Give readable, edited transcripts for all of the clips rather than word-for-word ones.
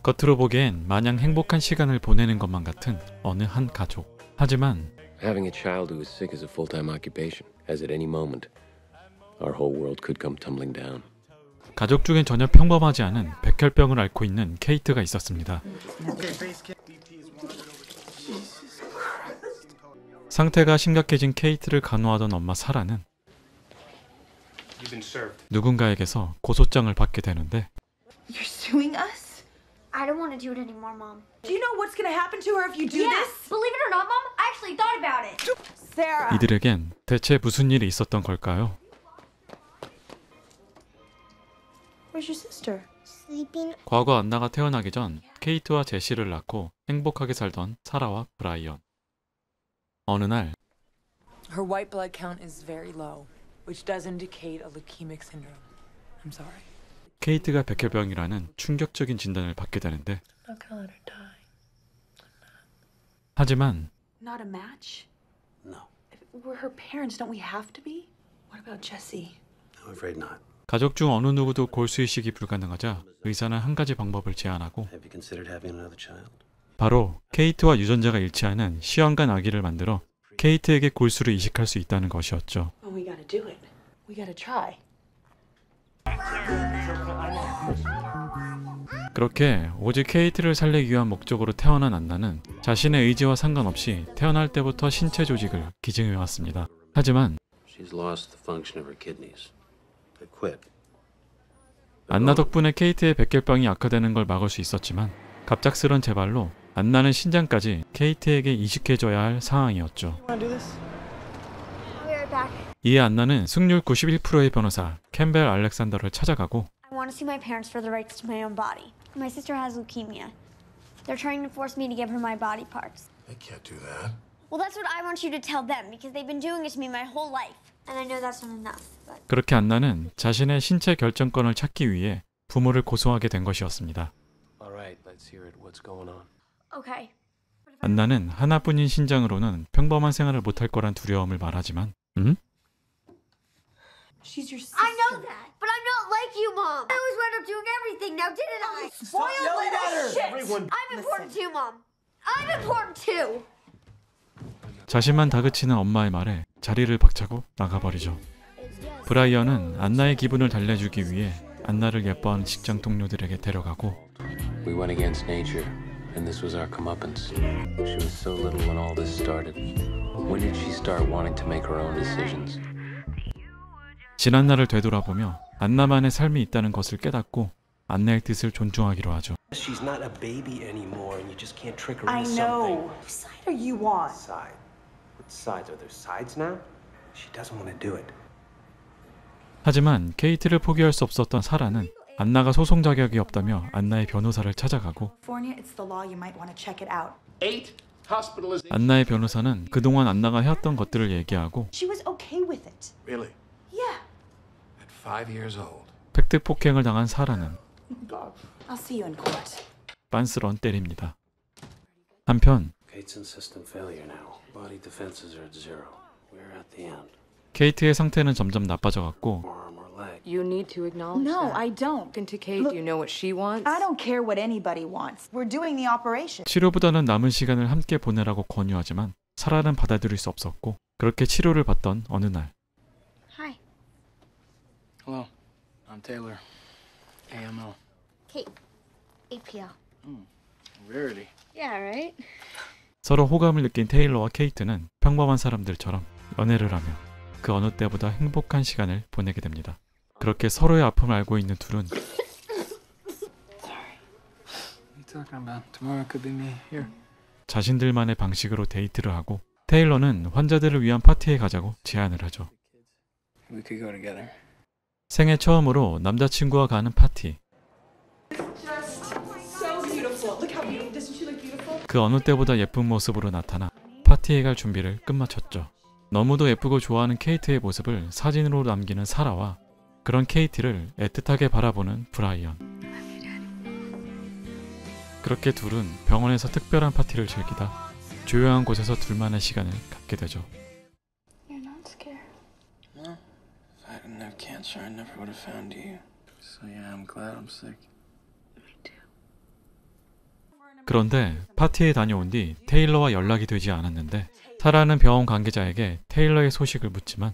겉으로 보기엔 마냥 행복한 시간을 보내는 것만 같은 어느 한 가족. 하지만 Having a child who is sick is a full-time occupation, as at any moment, our whole world could come tumbling down. 가족 중엔 전혀 평범하지 않은 백혈병을 앓고 있는 케이트가 있었습니다. 상태가 심각해진 케이트를 간호하던 엄마 사라는 누군가에게서 고소장을 받게 되는데 You're suing us? I don't want to do it anymore, Mom. Do you know what's going to happen to her if you do this? Believe it or not, Mom, I actually thought about it. Sarah. 이들에겐 대체 무슨 일이 있었던 걸까요? Where's your sister? Sleeping. 과거 안나가 태어나기 전 케이트와 제시를 낳고 행복하게 살던 사라와 브라이언. 어느 날 Her white blood count is very low, which does indicate a leukemic syndrome. I'm sorry. 케이트가 백혈병이라는 충격적인 진단을 받게 되는데 I'm not gonna let her die. 하지만 Not a match? No, If we're her parents, don't we have to be? What about Jesse? I'm afraid not. 가족 중 어느 누구도 골수 이식이 불가능하자 의사는 한 가지 방법을 제안하고 Have you considered having another child? 바로 케이트와 유전자가 일치하는 시험관 아기를 만들어 케이트에게 골수를 이식할 수 있다는 것이었죠. Well, we gotta do it. We gotta try. 그렇게 오직 케이트를 살리기 위한 목적으로 태어난 안나는 자신의 의지와 상관없이 태어날 때부터 신체 조직을 기증해왔습니다. 하지만 She's lost the function of her kidneys. They quit. 안나 덕분에 케이트의 백혈병이 악화되는 걸 막을 수 있었지만 갑작스런 재발로 안나는 신장까지 케이트에게 이식해줘야 할 상황이었죠. I'll be right back. 이에 안나는 승률 91%의 변호사 캠벨 알렉산더를 찾아가고 I want to sue my parents for the rights to my own body. My sister has leukemia. They're trying to force me to give her my body parts. They can't do that. Well, that's what I want you to tell them because they've been doing it to me my whole life. And I know that's not enough, but... 그렇게 안나는 자신의 신체 결정권을 찾기 위해 부모를 고소하게 된 것이었습니다. All right, let's hear it. What's going on? Okay. 안나는 하나뿐인 신장으로는 평범한 생활을 못할 거란 두려움을 말하지만 She's your sister. I know that, but I'm not like you, Mom. I always wound up doing everything now, didn't I? Spoiled little shit. I'm important too, Mom. I'm important too. 자신만 다그치는 엄마의 말에 자리를 박차고 나가버리죠. 브라이언은 안나의 기분을 달래주기 위해 안나를 예뻐하는 직장 동료들에게 데려가고 We went against nature, and this was our comeuppance. She was so little when all this started. When did she start wanting to make her own decisions? 지난날을 되돌아보며 안나만의 삶이 있다는 것을 깨닫고 안나의 뜻을 존중하기로 하죠. She's not a baby anymore, and you just can't trick her I into know. something. Whose side are you on? Side. What sides? Are there sides now? She doesn't want to do it. 하지만 케이트를 포기할 수 없었던 사라는 안나가 소송 자격이 없다며 안나의 변호사를 찾아가고 California, it's the law. You might want to check it out. 8 hospitalizations. 안나의 변호사는 그동안 안나가 해왔던 것들을 얘기하고 She was okay with it. Really? Yeah. At 5 years old. 팩트 폭행을 당한 사라는 I'll see you in court. 빤스런 때립니다. 한편 Kate's in system failure now. Body defenses are at zero. We're at the end. 케이트의 상태는 점점 나빠져갔고 Arm or leg. You need to acknowledge No, that. I don't. And to Kate, do you know what she wants? I don't care what anybody wants. We're doing the operation. 치료보다는 남은 시간을 함께 보내라고 권유하지만 사라는 받아들일 수 없었고 그렇게 치료를 받던 어느 날 Hi. Hello, I'm Taylor. AML. Kate. APL. Rarity. Yeah, right? 서로 호감을 느낀 테일러와 케이트는 평범한 사람들처럼 연애를 하며 그 어느 때보다 행복한 시간을 보내게 됩니다. 그렇게 서로의 아픔을 알고 있는 둘은 What are you talking about? Tomorrow could be me here. 자신들만의 방식으로 데이트를 하고 테일러는 환자들을 위한 파티에 가자고 제안을 하죠. We could go together. 생애 처음으로 남자친구와 가는 파티. 그 어느 때보다 예쁜 모습으로 나타나 파티에 갈 준비를 끝마쳤죠. 너무도 예쁘고 좋아하는 케이트의 모습을 사진으로 남기는 사라와 그런 케이트를 애틋하게 바라보는 브라이언. 그렇게 둘은 병원에서 특별한 파티를 즐기다 조용한 곳에서 둘만의 시간을 갖게 되죠. You're not scared. No, if I didn't have cancer, I never would have found you. So yeah, I'm glad I'm sick. Me too. 그런데 파티에 다녀온 뒤 테일러와 연락이 되지 않았는데 사라는 병원 관계자에게 테일러의 소식을 묻지만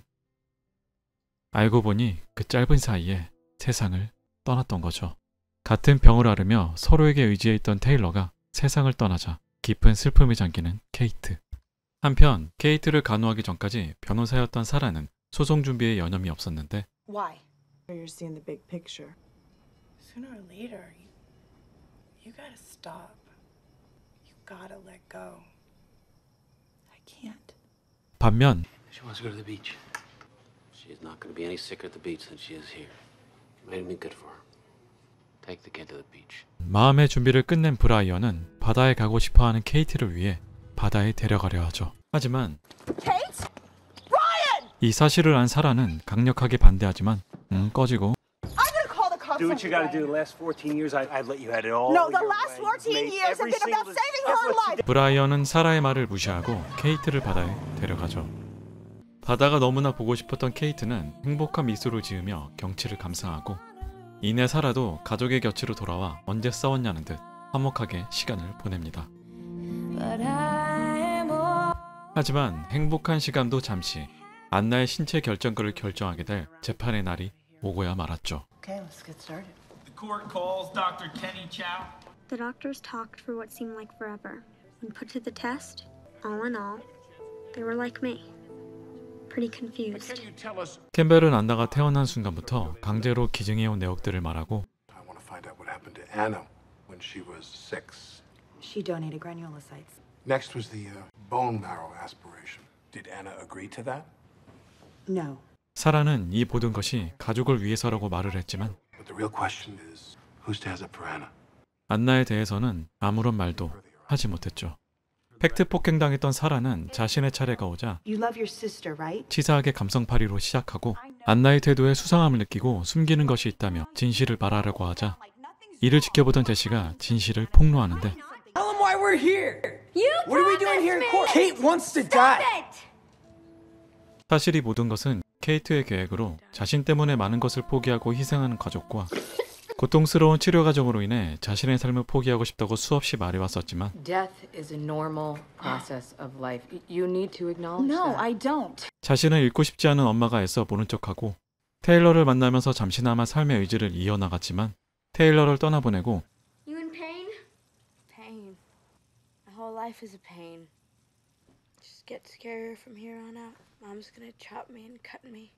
알고 보니 그 짧은 사이에 세상을 떠났던 거죠. 같은 병을 앓으며 서로에게 의지해 있던 테일러가 세상을 떠나자 깊은 슬픔에 잠기는 케이트. 한편 케이트를 간호하기 전까지 변호사였던 사라는 소송 준비에 여념이 없었는데 Why? You're seeing the big picture. Sooner or later, you gotta stop. You gotta let go. I can't. 반면 She wants to go to the beach. She is not going to be any sicker at the beach than she is here. Made me good for her. Take the kid to the beach. 마음의 준비를 끝낸 브라이언은 바다에 가고 싶어하는 케이트를 위해 바다에 데려가려 하죠. 하지만 이 사실을 안 사라는 강력하게 반대하지만 꺼지고 Do what you gotta do. The last 14 years, I'd let you have it all. No, the your last way. 14 Made years have every been about single saving That's her what she life. 브라이언은 사라의 말을 무시하고 케이트를 바다에 데려가죠. 바다가 너무나 보고 싶었던 케이트는 행복한 미소를 지으며 경치를 감상하고 이내 사라도 가족의 곁으로 돌아와 언제 싸웠냐는 듯 화목하게 시간을 보냅니다. 하지만 행복한 시간도 잠시 안나의 신체 결정권을 결정하게 될 재판의 날이 오고야 말았죠. Okay, let's get started. The court calls Dr. Kenny Chow. The doctors talked for what seemed like forever. When put to the test, all in all, they were like me. Pretty confused. Can you tell us? 캠벨은 안나가 태어난 순간부터 강제로 기증해온 내역들을 말하고 I want to find out what happened to Anna when she was 6. She donated granulocytes. Next was the bone marrow aspiration. Did Anna agree to that? No. 사라는 이 모든 것이 가족을 위해서라고 말을 했지만 But the real question is, who's to answer for Anna? 안나에 대해서는 아무런 말도 하지 못했죠. 팩트 폭행당했던 사라는 자신의 차례가 오자 You love your sister, right? 치사하게 감성팔이로 시작하고 안나의 태도에 수상함을 느끼고 숨기는 것이 있다며 진실을 말하려고 하자 이를 지켜보던 제시가 진실을 폭로하는데 Tell him why we're here. You What are we doing here in court? Kate wants to die. 사실 이 모든 것은 케이트의 계획으로 자신 때문에 많은 것을 포기하고 희생하는 가족과 고통스러운 치료 과정으로 인해 자신의 삶을 포기하고 싶다고 수없이 말해왔었지만 Death is a normal process of life. You need to acknowledge No, that. I don't. 자신을 잃고 싶지 않은 엄마가 애써 모른 척하고 테일러를 만나면서 잠시나마 삶의 의지를 이어나갔지만 테일러를 떠나보내고 You in pain? Pain. My whole life is a pain. Just get scarier from here on out. Mom's gonna chop me and cut me.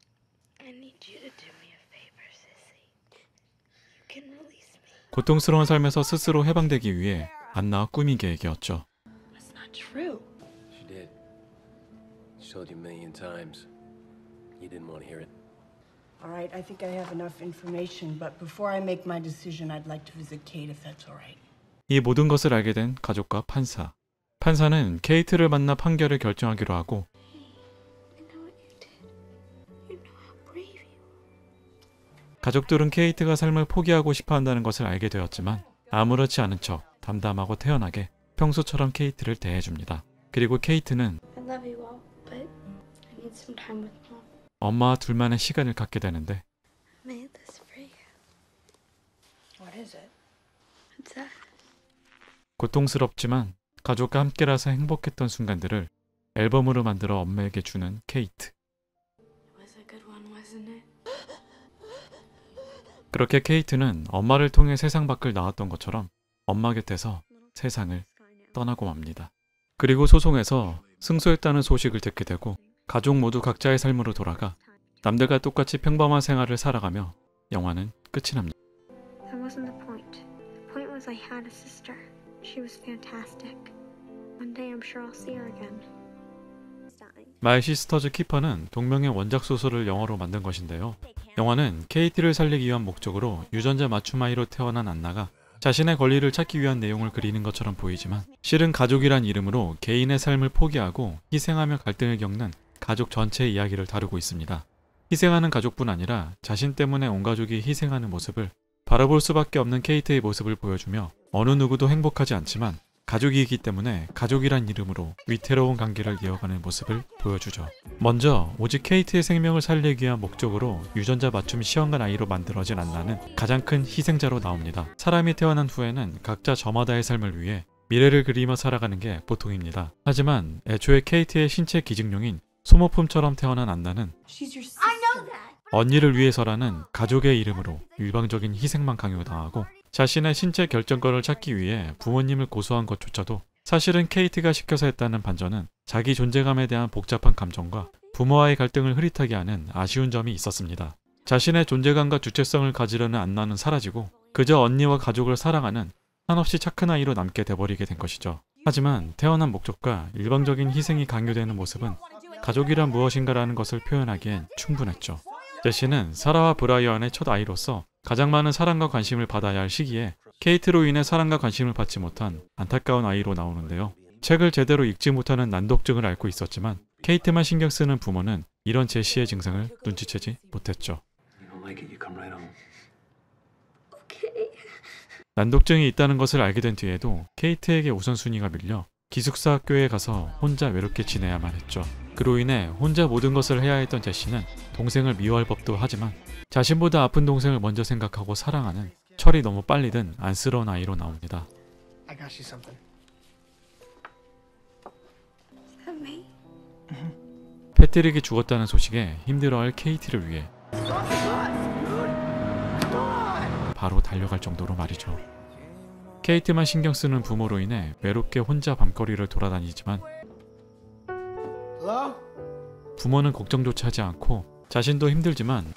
I need you to do me a favor, sissy. You can release me. 고통스러운 삶에서 스스로 해방되기 위해 안나와 꾸민 계획이었죠. That's not true. She did. She told you a million times. You didn't want to hear it. All right, I think I have enough information, but before I make my decision, I'd like to visit Kate if that's all right. 이 모든 것을 알게 된 가족과 판사. 판사는 케이트를 만나 판결을 결정하기로 하고 I know what you did. You know how brave you are. 가족들은 케이트가 삶을 포기하고 싶어 한다는 것을 알게 되었지만 아무렇지 않은 척 담담하고 태연하게 평소처럼 케이트를 대해줍니다. 그리고 케이트는 I love you all, but I need some time with Mom. 엄마와 둘만의 시간을 갖게 되는데 I made this for you. What is it? What's that? 고통스럽지만 가족과 함께라서 행복했던 순간들을 앨범으로 만들어 엄마에게 주는 케이트. It was a good one, wasn't it? 그렇게 케이트는 엄마를 통해 세상 밖을 나왔던 것처럼 엄마 곁에서 세상을 떠나고 맙니다. 그리고 소송에서 승소했다는 소식을 듣게 되고 가족 모두 각자의 삶으로 돌아가 남들과 똑같이 평범한 생활을 살아가며 영화는 끝이 납니다. That wasn't the point. The point was I had a sister. She was fantastic. One day I'm sure I'll see her again. 마이 시스터즈 키퍼는 동명의 원작 소설을 영화로 만든 것인데요. 영화는 케이티를 살리기 위한 목적으로 유전자 맞춤 아이로 태어난 안나가 자신의 권리를 찾기 위한 내용을 그리는 것처럼 보이지만 실은 가족이란 이름으로 개인의 삶을 포기하고 희생하며 갈등을 겪는 가족 전체의 이야기를 다루고 있습니다. 희생하는 가족뿐 아니라 자신 때문에 온 가족이 희생하는 모습을 바라볼 수밖에 없는 케이트의 모습을 보여주며 어느 누구도 행복하지 않지만 가족이기 때문에 가족이란 이름으로 위태로운 관계를 이어가는 모습을 보여주죠. 먼저 오직 케이트의 생명을 살리기 위한 목적으로 유전자 맞춤 시험관 아이로 만들어진 안나는 가장 큰 희생자로 나옵니다. 사람이 태어난 후에는 각자 저마다의 삶을 위해 미래를 그리며 살아가는 게 보통입니다. 하지만 애초에 케이트의 신체 기증용인 소모품처럼 태어난 안나는 언니를 위해서라는 가족의 이름으로 일방적인 희생만 강요당하고 자신의 신체 결정권을 찾기 위해 부모님을 고소한 것조차도 사실은 케이트가 시켜서 했다는 반전은 자기 존재감에 대한 복잡한 감정과 부모와의 갈등을 흐릿하게 하는 아쉬운 점이 있었습니다. 자신의 존재감과 주체성을 가지려는 안나는 사라지고 그저 언니와 가족을 사랑하는 한없이 착한 아이로 남게 돼버리게 된 것이죠. 하지만 태어난 목적과 일방적인 희생이 강요되는 모습은 가족이란 무엇인가라는 것을 표현하기엔 충분했죠. 제시는 사라와 브라이언의 첫 아이로서 가장 많은 사랑과 관심을 받아야 할 시기에 케이트로 인해 사랑과 관심을 받지 못한 안타까운 아이로 나오는데요. 책을 제대로 읽지 못하는 난독증을 앓고 있었지만 케이트만 신경 쓰는 부모는 이런 제시의 증상을 눈치채지 못했죠. 난독증이 있다는 것을 알게 된 뒤에도 케이트에게 우선순위가 밀려 기숙사 학교에 가서 혼자 외롭게 지내야만 했죠. 그로 인해 혼자 모든 것을 해야 했던 제시는 동생을 미워할 법도 하지만 자신보다 아픈 동생을 먼저 생각하고 사랑하는 철이 너무 빨리 든 안쓰러운 아이로 나옵니다. 패트릭이 죽었다는 소식에 힘들어할 케이트를 위해 바로 달려갈 정도로 말이죠. 케이트만 신경 쓰는 부모로 인해 외롭게 혼자 밤거리를 돌아다니지만 부모는 걱정조차 하지 않고 자신도 힘들지만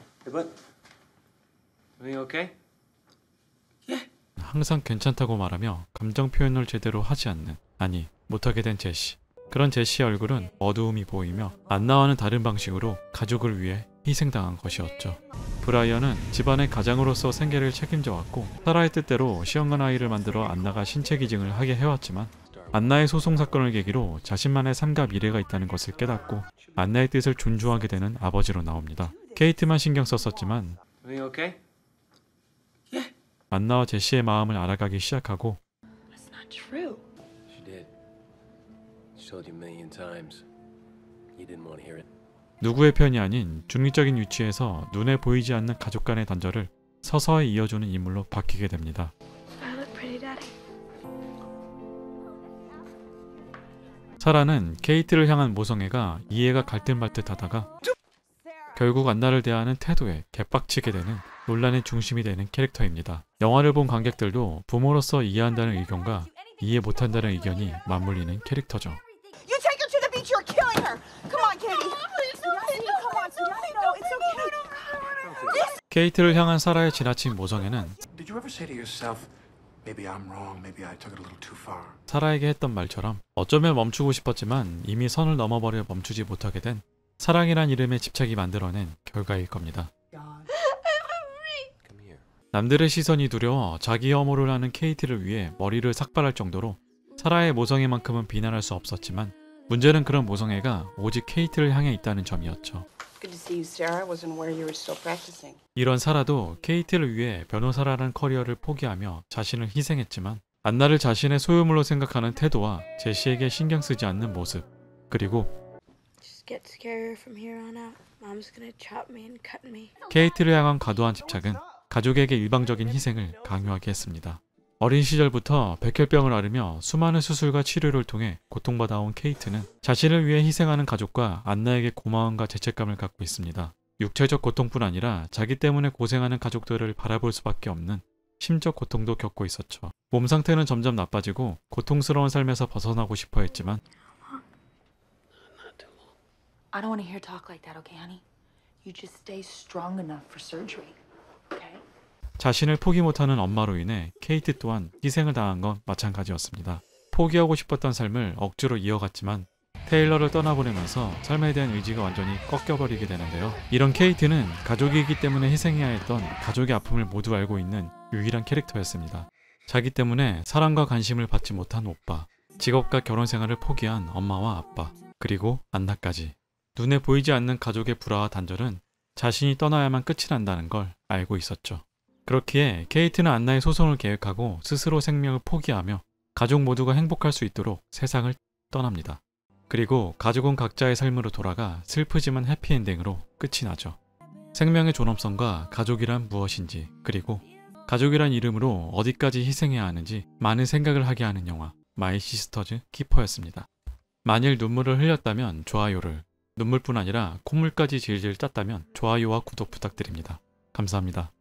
항상 괜찮다고 말하며 감정 표현을 제대로 하지 않는, 아니 못하게 된 제시. 그런 제시의 얼굴은 어두움이 보이며 안나와는 다른 방식으로 가족을 위해 희생당한 것이었죠. 브라이언은 집안의 가장으로서 생계를 책임져 왔고 사라의 뜻대로 시험관 아이를 만들어 안나가 신체 기증을 하게 해왔지만 안나의 소송 사건을 계기로 자신만의 삶과 미래가 있다는 것을 깨닫고 안나의 뜻을 존중하게 되는 아버지로 나옵니다. 케이트만 신경 썼었지만 안나와 제시의 마음을 알아가기 시작하고 누구의 편이 아닌 중립적인 위치에서 눈에 보이지 않는 가족 간의 단절을 서서히 이어주는 인물로 바뀌게 됩니다. 사라는 케이트를 향한 모성애가 이해가 갈등말듯 하다가 결국 안나를 대하는 태도에 개빡치게 되는 논란의 중심이 되는 캐릭터입니다. 영화를 본 관객들도 부모로서 이해한다는 의견과 이해 못한다는 의견이 맞물리는 캐릭터죠. 케이트를 향한 사라의 지나친 모성애는 사라에게 했던 말처럼 어쩌면 멈추고 싶었지만 이미 선을 넘어버려 멈추지 못하게 된 사랑이란 이름의 집착이 만들어낸 결과일 겁니다. 남들의 시선이 두려워 자기 혐오를 하는 케이트를 위해 머리를 삭발할 정도로 사라의 모성애만큼은 비난할 수 없었지만 문제는 그런 모성애가 오직 케이트를 향해 있다는 점이었죠. 이런 사라도 케이트를 위해 변호사라는 커리어를 포기하며 자신을 희생했지만 안나를 자신의 소유물로 생각하는 태도와 제시에게 신경 쓰지 않는 모습, 그리고 케이트를 향한 과도한 집착은 가족에게 일방적인 희생을 강요하게 했습니다. 어린 시절부터 백혈병을 앓으며 수많은 수술과 치료를 통해 고통받아온 케이트는 자신을 위해 희생하는 가족과 안나에게 고마움과 죄책감을 갖고 있습니다. 육체적 고통뿐 아니라 자기 때문에 고생하는 가족들을 바라볼 수밖에 없는 심적 고통도 겪고 있었죠. 몸 상태는 점점 나빠지고 고통스러운 삶에서 벗어나고 싶어 했지만 I don't want to hear talk like that, okay, honey? You just stay strong enough for surgery, okay? 자신을 포기 못하는 엄마로 인해 케이트 또한 희생을 당한 건 마찬가지였습니다. 포기하고 싶었던 삶을 억지로 이어갔지만 테일러를 떠나보내면서 삶에 대한 의지가 완전히 꺾여버리게 되는데요. 이런 케이트는 가족이기 때문에 희생해야 했던 가족의 아픔을 모두 알고 있는 유일한 캐릭터였습니다. 자기 때문에 사랑과 관심을 받지 못한 오빠, 직업과 결혼 생활을 포기한 엄마와 아빠, 그리고 안나까지. 눈에 보이지 않는 가족의 불화와 단절은 자신이 떠나야만 끝이 난다는 걸 알고 있었죠. 그렇기에 케이트는 안나의 소송을 계획하고 스스로 생명을 포기하며 가족 모두가 행복할 수 있도록 세상을 떠납니다. 그리고 가족은 각자의 삶으로 돌아가 슬프지만 해피엔딩으로 끝이 나죠. 생명의 존엄성과 가족이란 무엇인지, 그리고 가족이란 이름으로 어디까지 희생해야 하는지 많은 생각을 하게 하는 영화 마이 시스터즈 키퍼였습니다. 만일 눈물을 흘렸다면 좋아요를, 눈물뿐 아니라 콧물까지 질질 짰다면 좋아요와 구독 부탁드립니다. 감사합니다.